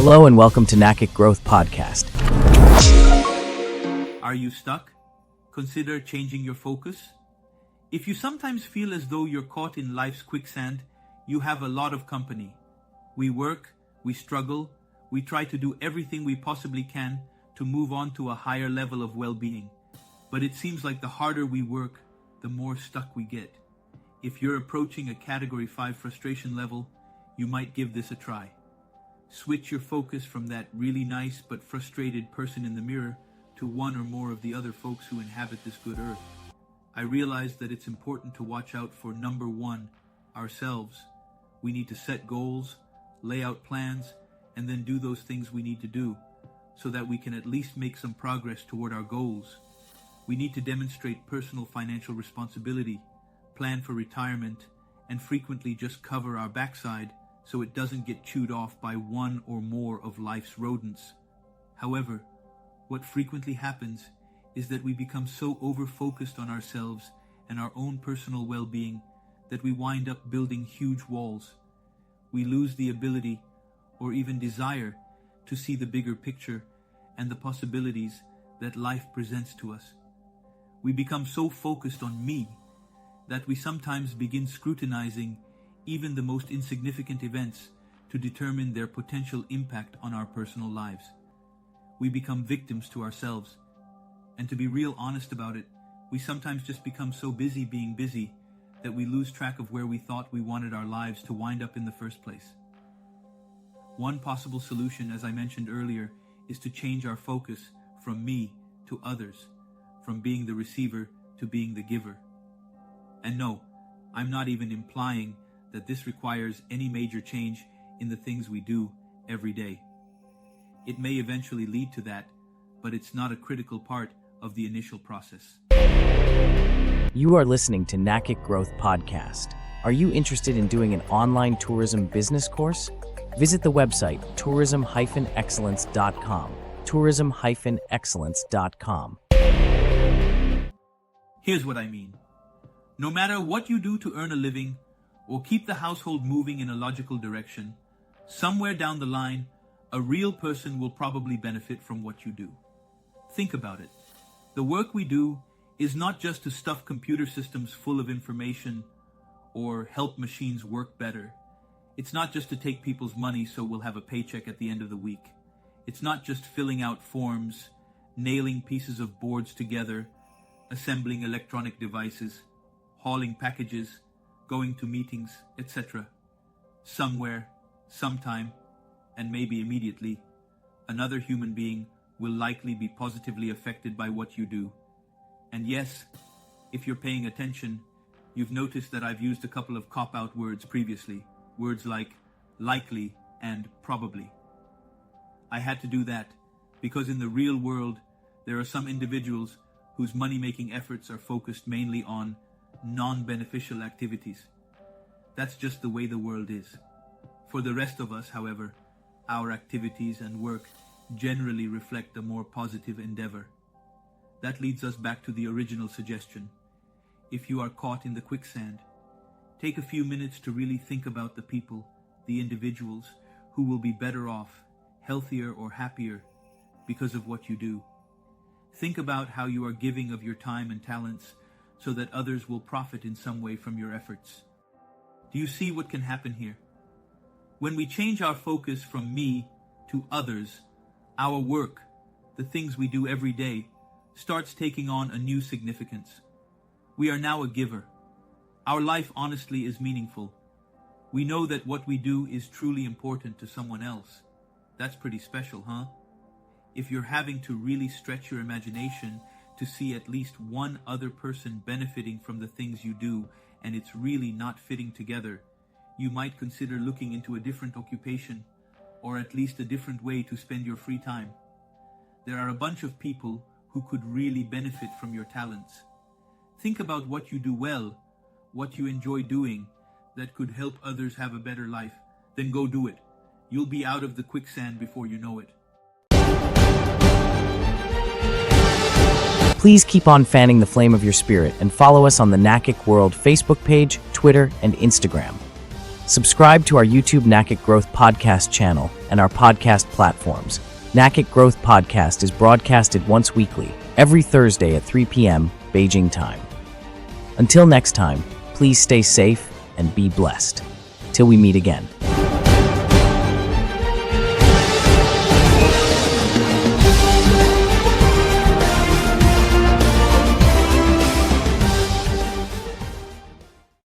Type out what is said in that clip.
Hello and welcome to NACIC Growth Podcast. Are you stuck? Consider changing your focus. If you sometimes feel as though you're caught in life's quicksand, you have a lot of company. We work, we struggle, we try to do everything we possibly can to move on to a higher level of well-being. But it seems like the harder we work, the more stuck we get. If you're approaching a Category 5 frustration level, you might give this a try. Switch your focus from that really nice but frustrated person in the mirror to one or more of the other folks who inhabit this good earth. I realize that it's important to watch out for number one, ourselves. We need to set goals, lay out plans, and then do those things we need to do so that we can at least make some progress toward our goals. We need to demonstrate personal financial responsibility, plan for retirement, and frequently just cover our backside so it doesn't get chewed off by one or more of life's rodents. However, what frequently happens is that we become so over-focused on ourselves and our own personal well-being that we wind up building huge walls. We lose the ability or even desire to see the bigger picture and the possibilities that life presents to us. We become so focused on me that we sometimes begin scrutinizing even the most insignificant events to determine their potential impact on our personal lives. We become victims to ourselves. And to be real honest about it, we sometimes just become so busy being busy that we lose track of where we thought we wanted our lives to wind up in the first place. One possible solution, as I mentioned earlier, is to change our focus from me to others, from being the receiver to being the giver. And no, I'm not even implying that this requires any major change in the things we do every day. It may eventually lead to that, but it's not a critical part of the initial process. You are listening to NACIC Growth Podcast. Are you interested in doing an online tourism business course? Visit the website tourism-excellence.com. tourism-excellence.com. Here's what I mean. No matter what you do to earn a living or keep the household moving in a logical direction, somewhere down the line, a real person will probably benefit from what you do. Think about it. The work we do is not just to stuff computer systems full of information or help machines work better. It's not just to take people's money so we'll have a paycheck at the end of the week. It's not just filling out forms, nailing pieces of boards together, assembling electronic devices, hauling packages, going to meetings, etc. Somewhere, sometime, and maybe immediately, another human being will likely be positively affected by what you do. And yes, if you're paying attention, you've noticed that I've used a couple of cop-out words previously, words like likely and probably. I had to do that because in the real world, there are some individuals whose money-making efforts are focused mainly on non-beneficial activities. That's just the way the world is. For the rest of us, however, our activities and work generally reflect a more positive endeavor. That leads us back to the original suggestion. If you are caught in the quicksand, take a few minutes to really think about the people, the individuals, who will be better off, healthier or happier because of what you do. Think about how you are giving of your time and talents so that others will profit in some way from your efforts. Do you see what can happen here? When we change our focus from me to others, our work, the things we do every day, starts taking on a new significance. We are now a giver. Our life honestly is meaningful. We know that what we do is truly important to someone else. That's pretty special, huh? If you're having to really stretch your imagination to see at least one other person benefiting from the things you do, and it's really not fitting together, you might consider looking into a different occupation, or at least a different way to spend your free time. There are a bunch of people who could really benefit from your talents. Think about what you do well, what you enjoy doing, that could help others have a better life. Then go do it. You'll be out of the quicksand before you know it. Please keep on fanning the flame of your spirit and follow us on the NACIC World Facebook page, Twitter, and Instagram. Subscribe to our YouTube NACIC Growth Podcast channel and our podcast platforms. NACIC Growth Podcast is broadcasted once weekly, every Thursday at 3 p.m. Beijing time. Until next time, please stay safe and be blessed. Till we meet again.